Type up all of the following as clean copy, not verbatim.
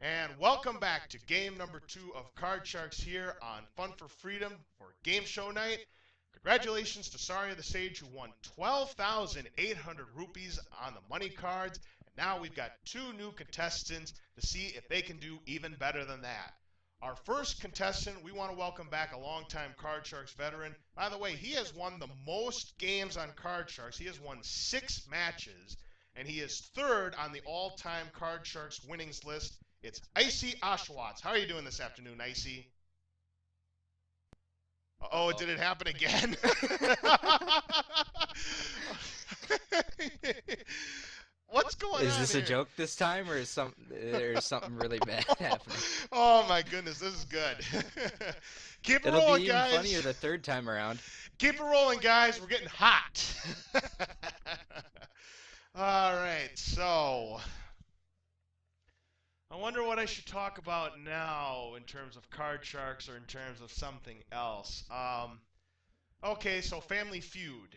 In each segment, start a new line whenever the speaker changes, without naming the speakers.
And welcome back to game number 2 of Card Sharks here on Fun for Freedom for Game Show Night. Congratulations to Sariathesage, who won 12,800 rupees on the money cards. And now we've got 2 new contestants to see if they can do even better than that. Our first contestant, we want to welcome back a longtime Card Sharks veteran. By the way, he has won the most games on Card Sharks. He has won 6 matches, and he is third on the all-time Card Sharks winnings list. It's IcyOshawottz. How are you doing this afternoon, Icy? Oh, did it happen again? What's going on
Is this
here?
a joke this time, or is there's something really bad happening?
Oh my goodness, this is good. Keep it
It'll
rolling,
be even
guys.
funnier the third time around.
Keep it rolling, guys. We're getting hot. All right, so I wonder what I should talk about now in terms of Card Sharks or in terms of something else. Okay, so Family Feud.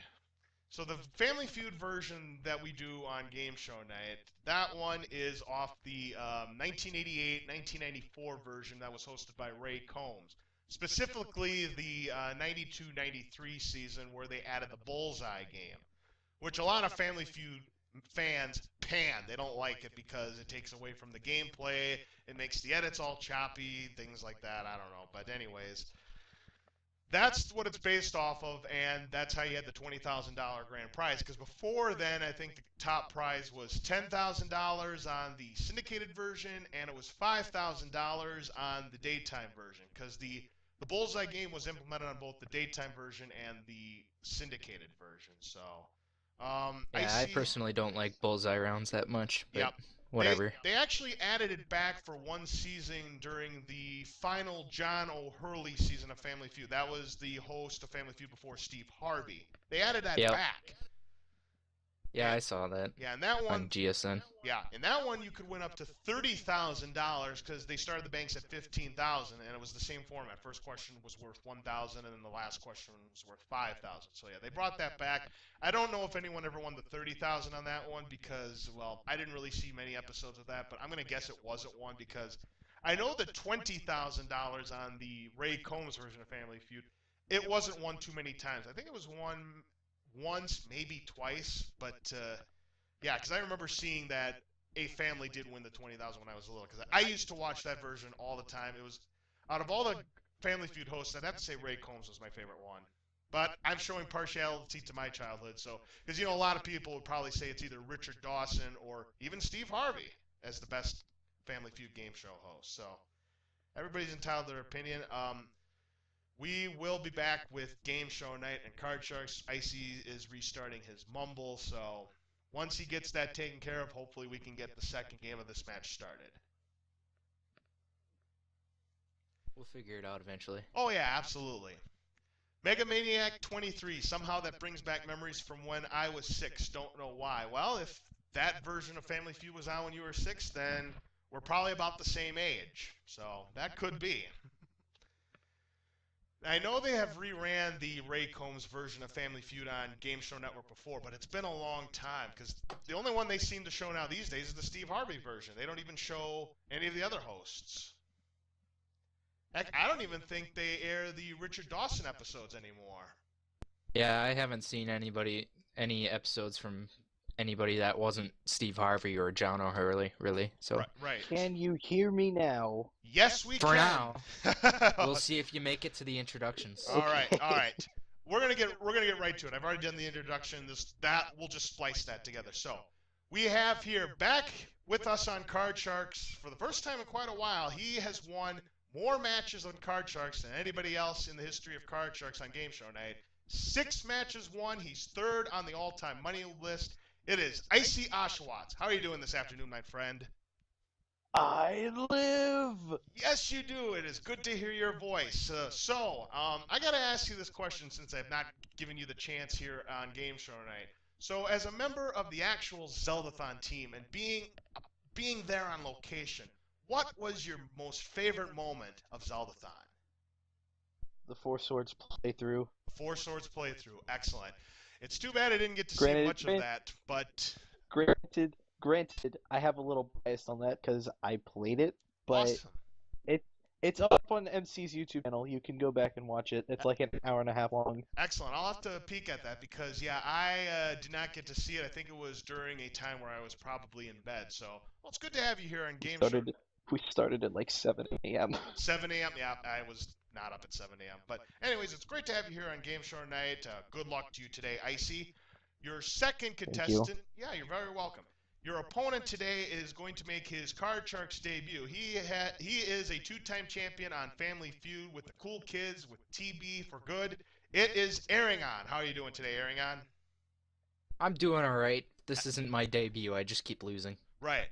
So the Family Feud version that we do on Game Show Night, that one is off the 1988-1994 version that was hosted by Ray Combs. Specifically the 92-93 season where they added the Bullseye game, which a lot of Family Feud fans pan. They don't like it because it takes away from the gameplay. It makes the edits all choppy, things like that. I don't know. But anyways, that's what it's based off of, and that's how you had the $20,000 grand prize. Because before then, I think the top prize was $10,000 on the syndicated version, and it was $5,000 on the daytime version. Because the Bullseye game was implemented on both the daytime version and the syndicated version. So,
I personally don't like Bullseye rounds that much, but
yep.
whatever.
They actually added it back for one season during the final John O'Hurley season of Family Feud. That was the host of Family Feud before Steve Harvey. They added that back.
Yeah, I saw that.
Yeah, and that one
on GSN.
Yeah, in that one you could win up to $30,000 because they started the banks at $15,000, and it was the same format. First question was worth $1,000, and then the last question was worth $5,000. So yeah, they brought that back. I don't know if anyone ever won the $30,000 on that one because, well, I didn't really see many episodes of that, but I'm gonna guess it wasn't one because I know the $20,000 on the Ray Combs version of Family Feud, it wasn't won too many times. I think it was won once, maybe twice, but yeah, because I remember seeing that a family did win the $20,000 when I was little. Because I used to watch that version all the time. It was out of all the Family Feud hosts, I'd have to say Ray Combs was my favorite one. But I'm showing partiality to my childhood, so because a lot of people would probably say it's either Richard Dawson or even Steve Harvey as the best Family Feud game show host. So everybody's entitled to their opinion. We will be back with Game Show Night and Card Sharks. Icy is restarting his mumble, so once he gets that taken care of, hopefully we can get the second game of this match started.
We'll figure it out eventually.
Oh yeah, absolutely. Mega Maniac 23. Somehow that brings back memories from when I was 6. Don't know why. Well, if that version of Family Feud was on when you were 6, then we're probably about the same age. So that could be. I know they have reran the Ray Combs version of Family Feud on Game Show Network before, but it's been a long time because the only one they seem to show now these days is the Steve Harvey version. They don't even show any of the other hosts. Heck, I don't even think they air the Richard Dawson episodes anymore.
Yeah, I haven't seen any episodes from anybody that wasn't Steve Harvey or John O'Hurley, really. So
Right.
Can you hear me now?
Yes, we
for
can.
now, we'll see if you make it to the introductions.
All right. We're gonna get right to it. I've already done the introduction. We'll just splice that together. So we have here back with us on Card Sharks for the first time in quite a while. He has won more matches on Card Sharks than anybody else in the history of Card Sharks on Game Show Night. 6 matches won. He's third on the all-time money list. It is IcyOshawottz. How are you doing this afternoon, my friend?
I live!
Yes, you do. It is good to hear your voice. I got to ask you this question since I've not given you the chance here on Game Show Night. So, as a member of the actual Zeldathon team and being there on location, what was your most favorite moment of Zeldathon?
The Four Swords playthrough.
Four Swords playthrough. Excellent. It's too bad I didn't get to see much of that, but...
Granted, I have a little bias on that because I played it. but
Awesome.
it's up on MC's YouTube channel. You can go back and watch it. It's like an hour and a half long.
Excellent. I'll have to peek at that because, yeah, I did not get to see it. I think it was during a time where I was probably in bed. So, well, it's good to have you here on Game Show.
We started at like 7 a.m.
7 a.m. Yeah, I was not up at 7 a.m. But anyways, it's great to have you here on Game Show Night. Good luck to you today, Icy. Your second contestant. Yeah, you're very welcome. Your opponent today is going to make his Card Sharks debut. He is a two-time champion on Family Feud with the cool kids with TB for good. It is Aringon. How are you doing today, Aringon?
I'm doing all right. This isn't my debut. I just keep losing.
Right.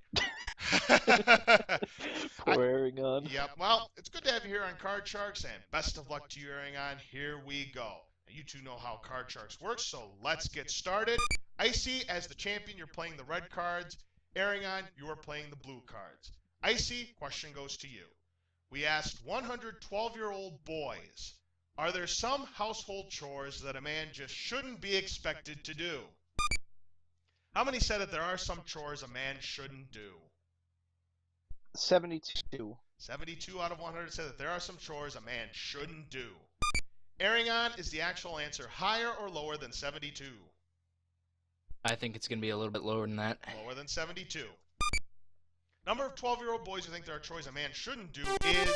Poor Aringon.
Yep. Well, it's good to have you here on Card Sharks, and best of luck to you, Aringon. Here we go. You two know how Card Sharks works, so let's get started. Icy, as the champion, you're playing the red cards. Aringon, you are playing the blue cards. Icy, question goes to you. We asked 112-year-old boys, are there some household chores that a man just shouldn't be expected to do? How many said that there are some chores a man shouldn't do?
72.
72 out of 100 said that there are some chores a man shouldn't do. Aringon, is the actual answer higher or lower than 72?
I think it's going to be a little bit lower than that.
Lower than 72. Number of 12-year-old boys who think there are chores a man shouldn't do is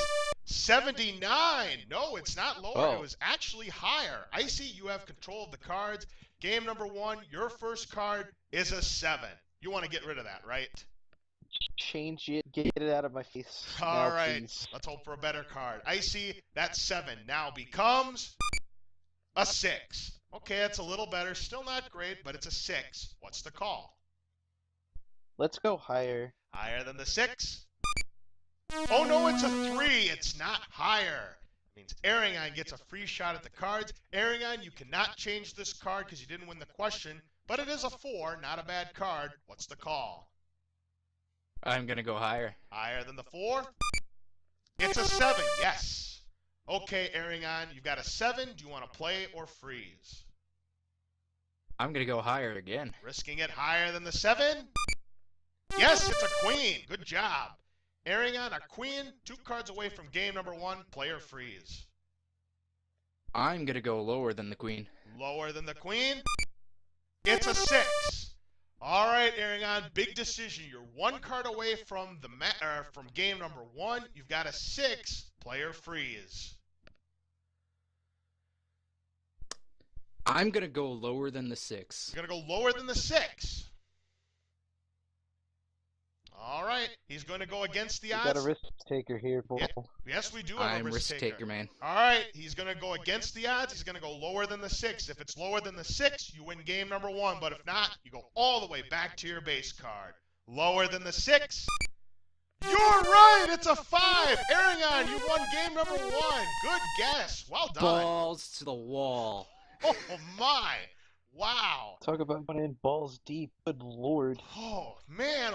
79. No, it's not lower.
Oh.
It was actually higher. Icy, you have control of the cards. Game number 1, your first card is a 7. You want to get rid of that, right?
Change it. Get it out of my face.
All
now,
right.
please.
Let's hope for a better card. Icy, that 7 now becomes a 6. Okay, that's a little better. Still not great, but it's a 6. What's the call?
Let's go higher.
Higher than the 6? Oh, no, it's a 3. It's not higher. It means Aringon gets a free shot at the cards. Aringon, you cannot change this card because you didn't win the question, but it is a 4, not a bad card. What's the call?
I'm going to go higher.
Higher than the 4? It's a 7, yes. Okay, Aringon, you've got a 7. Do you want to play or freeze?
I'm going to go higher again.
Risking it higher than the 7? Yes, it's a queen. Good job. Aringon, a queen, 2 cards away from game number 1. Play or freeze?
I'm going to go lower than the queen.
Lower than the queen? It's a 6. All right, Aringon, big decision. You're 1 card away from from game number 1. You've got a 6. Play or freeze?
I'm going to go lower than the 6.
You're going to go lower than the 6. All right, he's going to go against the
We
odds.
got a risk taker here, Bull.
Yes, we do have
I'm
a risk
taker, man.
All right, he's going to go against the odds. He's going to go lower than the 6. If it's lower than the 6, you win game number 1. But if not, you go all the way back to your base card. Lower than the 6. You're right. It's a 5. Aringon, you won game number 1. Good guess. Well done.
Balls to the wall.
Oh, my. Wow.
Talk about going in balls deep. Good lord.
Oh man,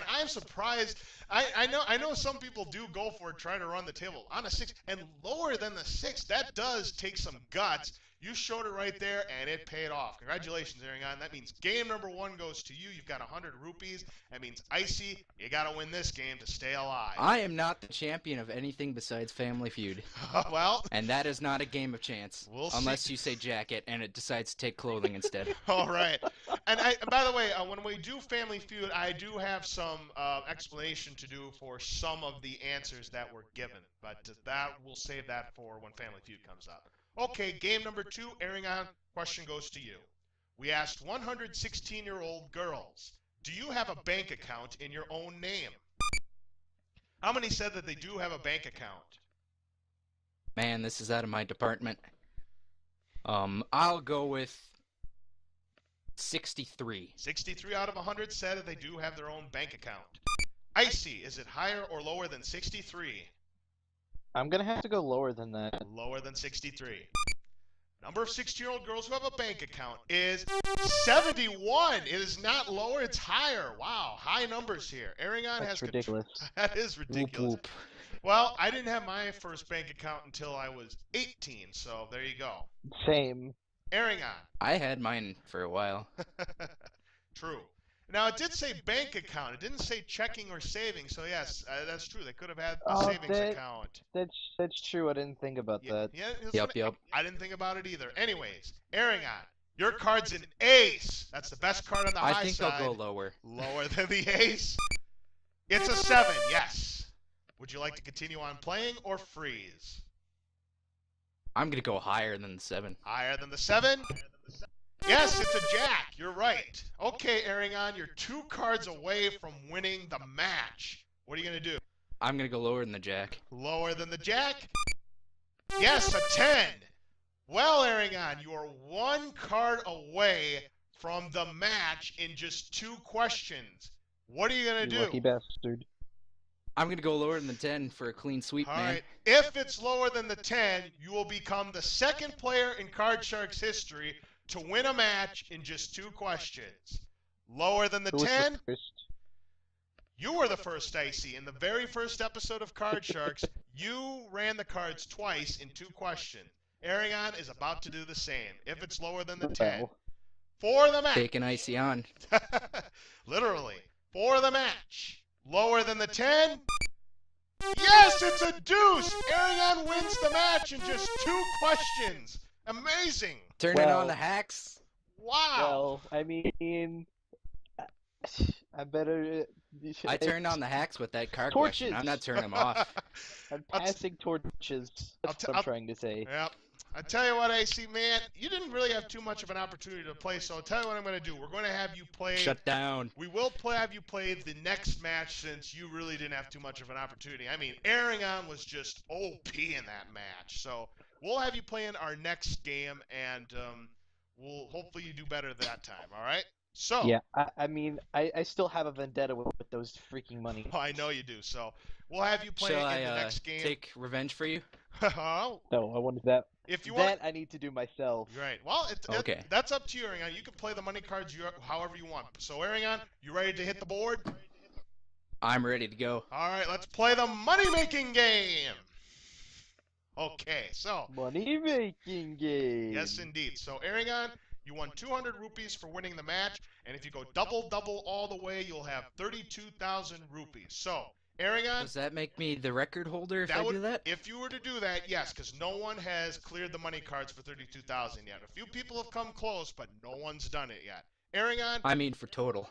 I'm surprised. I know some people do go for it, try to run the table on a 6 and lower than the 6. That does take some guts. You showed it right there, and it paid off. Congratulations, Aringon. That means game number 1 goes to you. You've got 100 rupees. That means, Icy, you got to win this game to stay alive.
I am not the champion of anything besides Family Feud.
Well,
And that is not a game of chance.
We'll see.
Unless you say jacket and it decides to take clothing instead.
all right. And by the way, when we do Family Feud, I do have some explanation to do for some of the answers that were given. But we'll save that for when Family Feud comes up. Okay, game number 2, Aringon, question goes to you. We asked 116-year-old girls, do you have a bank account in your own name? How many said that they do have a bank account?
Man, this is out of my department. I'll go with 63.
63 out of 100 said that they do have their own bank account. Icy, is it higher or lower than 63?
I'm gonna have to go lower than that.
Lower than 63. Number of 16-year-old girls who have a bank account is 71. It is not lower, it's higher. Wow, high numbers here. Aringon
That's
has
ridiculous.
That is ridiculous.
Whoop, whoop.
Well, I didn't have my first bank account until I was 18, so there you go.
Same.
Aringon.
I had mine for a while.
True. Now, it did say bank account. It didn't say checking or saving. So, yes, that's true. They could have had a
Oh,
savings account.
that's true. I didn't think about that.
Yeah,
Yep.
I didn't think about it either. Anyways, Aringon, your card's an ace. That's the best card on the
I
high
think
side.
I'll go lower.
Lower than the ace. It's a 7, yes. Would you like to continue on playing or freeze?
I'm gonna go higher than the 7.
Higher than the 7? Yes, it's a jack. You're right. Okay, Aringon, you're 2 cards away from winning the match. What are you going to do?
I'm gonna go lower than the jack.
Lower than the jack? Yes, a 10. Well, Aringon, you are 1 card away from the match in just 2 questions. What are you going to do?
Lucky bastard.
I'm gonna go lower than the 10 for a clean sweep,
All
man.
right. If it's lower than the 10, you will become the 2nd player in Card Sharks history to win a match in just 2 questions. Lower than the
Who was
10?
first?
You were the first, Icy. In the very first episode of Card Sharks, you ran the cards twice in 2 questions. Aringon is about to do the same. If it's lower than the 10.
Well,
For the match.
Taking Icy on.
Literally. For the match. Lower than the 10? Yes, it's a deuce! Aringon wins the match in just 2 questions. Amazing.
Turning
Well-
on the hacks.
Wow.
well, I mean, I better.
I turned on the hacks with that card
Torches.
question. I'm not turning them off.
I'm
I'll t-
passing torches. That's what
I'll-
I'm trying to say.
Yep. I tell you what, AC, man, you didn't really have too much of an opportunity to play, so I'll tell you what I'm going to do. We're going to have you play.
Shut down.
We will have you play the next match since you really didn't have too much of an opportunity. I mean, Aringon was just OP in that match. So we'll have you play in our next game, and we'll hopefully you do better that time, all right? So,
Yeah, I mean, I still have a vendetta with those freaking money.
I know you do. So we'll have you play
Shall
in the
I
next game.
take revenge for you?
Oh,
No, I wanted that.
if you want.
That I need to do myself.
Right. Well,
Okay.
That's up to you, Aringon. You can play the money cards however you want. So, Aringon, you ready to hit the board?
I'm ready to go.
All right, let's play the money-making game. Okay, so,
Money making game.
yes, indeed. So, Aringon, you won 200 rupees for winning the match, and if you go double all the way, you'll have 32,000 rupees. So, Aringon,
Does that make me the record holder if
that
I
would,
do that?
if you were to do that, yes, because no one has cleared the money cards for 32,000 yet. A few people have come close, but no one's done it yet. Aringon,
I mean for total.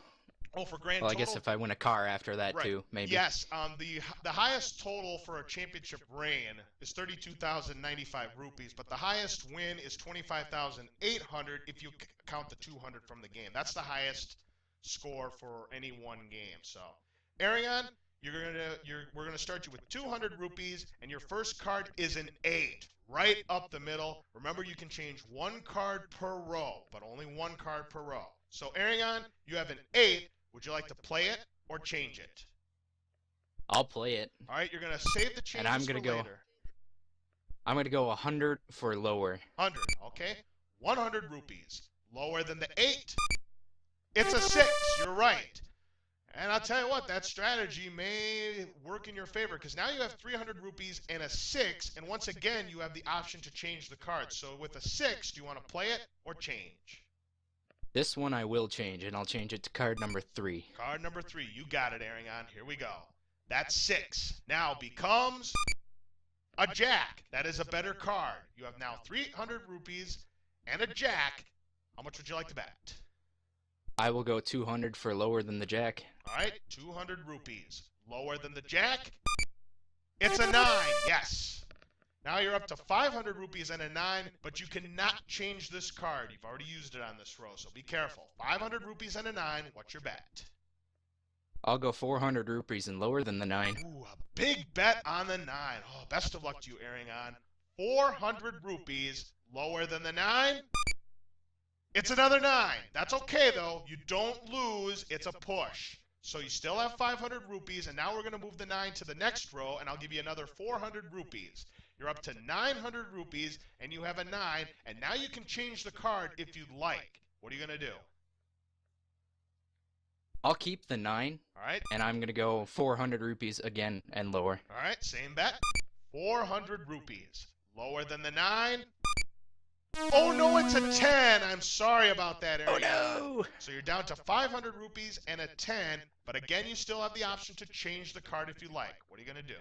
for grand
Well, I
total.
guess if I win a car after that
Right.
too, maybe.
Yes, the highest total for a championship reign is 32,095 rupees, but the highest win is 25,800 if you count the 200 from the game. That's the highest score for any one game. So, Aringon, we're gonna start you with 200 rupees, and your first card is an 8, right up the middle. Remember, you can change 1 card per row, but only 1 card per row. So, Aringon, you have an 8. Would you like to play it or change it?
I'll play it.
All right, you're gonna save the changes
And I'm gonna
for
go
later.
I'm gonna go 100 for lower.
100, okay? 100 rupees. Lower than the 8. It's a 6. You're right. And I'll tell you what, that strategy may work in your favor because now you have 300 rupees and a 6, and once again, you have the option to change the card. So with a 6, do you want to play it or change?
This one I will change, and I'll change it to card number 3.
Card number 3. You got it, Aringon. Here we go. That 6 now becomes a jack. That is a better card. You have now 300 rupees and a jack. How much would you like to bet?
I will go 200 for lower than the jack.
All right, 200 rupees. Lower than the jack? It's a 9, yes. Now you're up to 500 rupees and a 9, but you cannot change this card. You've already used it on this row, so be careful. 500 rupees and a 9, what's your bet?
I'll go 400 rupees and lower than the 9.
Ooh, a big bet on the 9. Oh, best of luck to you, Aringon. 400 rupees, lower than the 9? It's another 9. That's okay, though. You don't lose. It's a push. So you still have 500 rupees, and now we're going to move the 9 to the next row, and I'll give you another 400 rupees. You're up to 900 rupees, and you have a 9, and now you can change the card if you'd like. What are you going to do?
I'll keep the 9,
All right?
and I'm gonna go 400 rupees again and lower.
All right, same bet. 400 rupees. Lower than the 9? Oh no, it's a 10. I'm sorry about that,
Oh
Aringon.
no!
So you're down to 500 rupees and a 10, but again, you still have the option to change the card if you like. What are you going to do?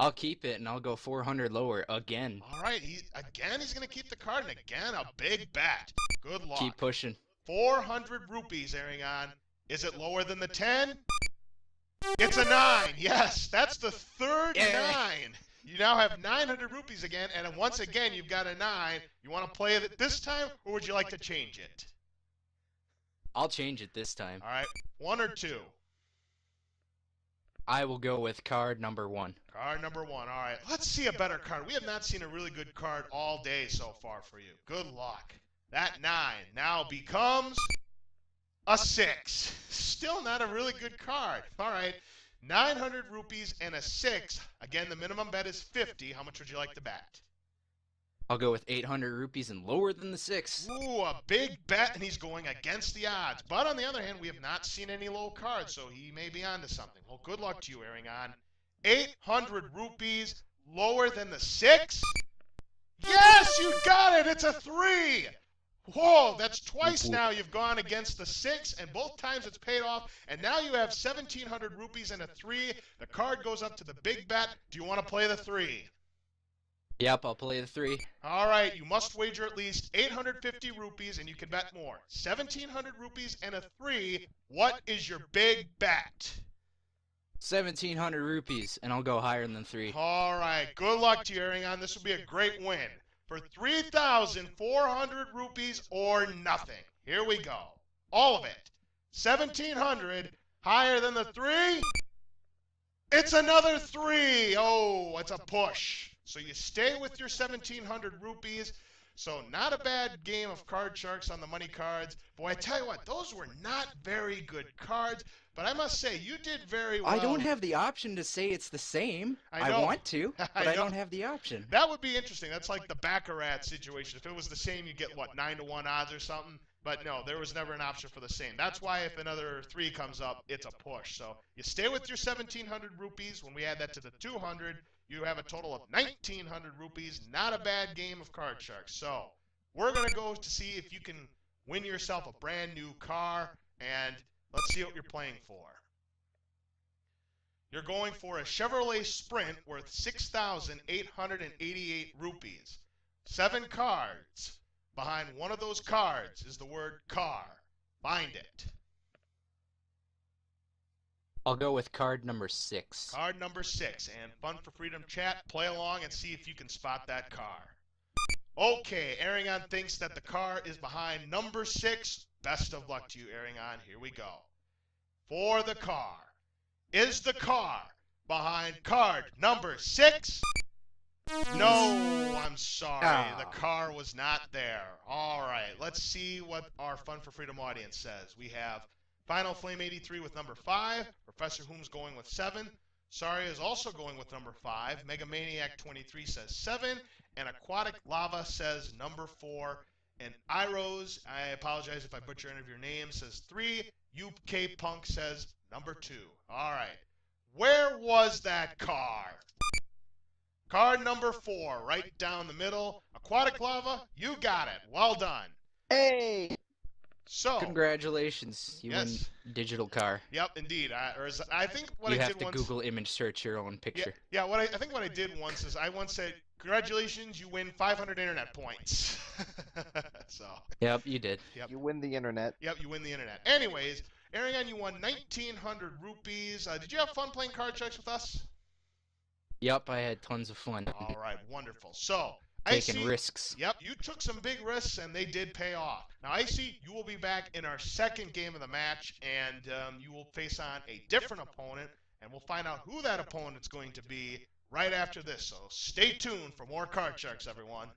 I'll keep it and I'll go 400 lower again.
All right, he's going to keep the card, and again, a big bet. Good luck.
Keep pushing.
400 rupees, Aringon. Is it lower than the 10? It's a 9. Yes, that's the third 9. You now have 900 rupees again, and once again, you've got a 9. You want to play it this time, or would you like to change it?
I'll change it this time.
All right, 1 or 2?
I will go with card number 1.
Card number 1. All right, let's see a better card. We have not seen a really good card all day so far for you. Good luck. That 9 now becomes a 6. Still not a really good card. All right, 900 rupees and a 6. Again, the minimum bet is 50. How much would you like to bet?
I'll go with 800 rupees and lower than the 6.
Ooh, a big bet, and he's going against the odds. But on the other hand, we have not seen any low cards, so he may be onto something. Well, good luck to you, Aringon. 800 rupees lower than the 6? Yes, you got it. It's a 3. Whoa, that's twice now you've gone against the 6, and both times it's paid off. And now you have 1,700 rupees and a 3. The card goes up to the big bet. Do you want to play the 3?
Yep, I'll play the 3.
All right, you must wager at least 850 rupees, and you can bet more. 1,700 rupees and a 3. What is your big bet?
1,700 rupees, and I'll go higher than 3.
All right, good luck to you, Aringon. This will be a great win. For 3,400 rupees or nothing. Here we go. All of it. 1,700 higher than the 3. It's another 3. Oh, it's a push. So you stay with your 1,700 rupees. So not a bad game of Card Sharks on the money cards. Boy, I tell you what, those were not very good cards. But I must say, you did very well.
I don't have the option to say it's the same.
I
I
know.
want to, but I don't have the option.
That would be interesting. That's like the Baccarat situation. If it was the same, you get, what, 9-to-1 odds or something? But no, there was never an option for the same. That's why if another 3 comes up, it's a push. So you stay with your 1,700 rupees. When we add that to the 200, you have a total of 1,900 rupees. Not a bad game of Card Sharks. So we're going to go to see if you can win yourself a brand new car, and let's see what you're playing for. You're going for a Chevrolet Sprint worth 6,888 rupees. 7 cards. Behind one of those cards is the word car. Find it.
I'll go with card number 6.
Card number 6. And Fun for Freedom chat, play along and see if you can spot that car. Okay, Aringon thinks that the car is behind number 6. Best of luck to you, Aringon. Here we go. For the car. Is the car behind card number 6? No, I'm sorry. The car was not there. All right, let's see what our Fun for Freedom audience says. We have Final Flame 83 with number 5. ProfessorWhom's going with 7. Saria is also going with number 5. Mega Maniac 23 says 7. And Aquatic Lava says number 4. And Iros, I apologize if I butcher any of your names, says 3. UK Punk says number 2. All right. Where was that car? Card number 4, right down the middle. Aquatic Lava, you got it. Well done.
Hey!
So,
Congratulations, you win digital car.
Yep, indeed. I think what
You
I
have
did
to
once.
Google image search your own picture.
Yeah. I think what I did once is I once said, "Congratulations, you win 500 internet points." So.
Yep, you did.
Yep.
You win the internet.
Yep, you win the internet. Anyways, Aringon, you won 1,900 rupees. Did you have fun playing Card Sharks with us?
Yep, I had tons of fun.
All right, wonderful. So,
Taking
Icy,
risks.
Yep, you took some big risks, and they did pay off. Now, Icy, you will be back in our second game of the match, and you will face on a different opponent, and we'll find out who that opponent's going to be right after this. So stay tuned for more Card Sharks, everyone.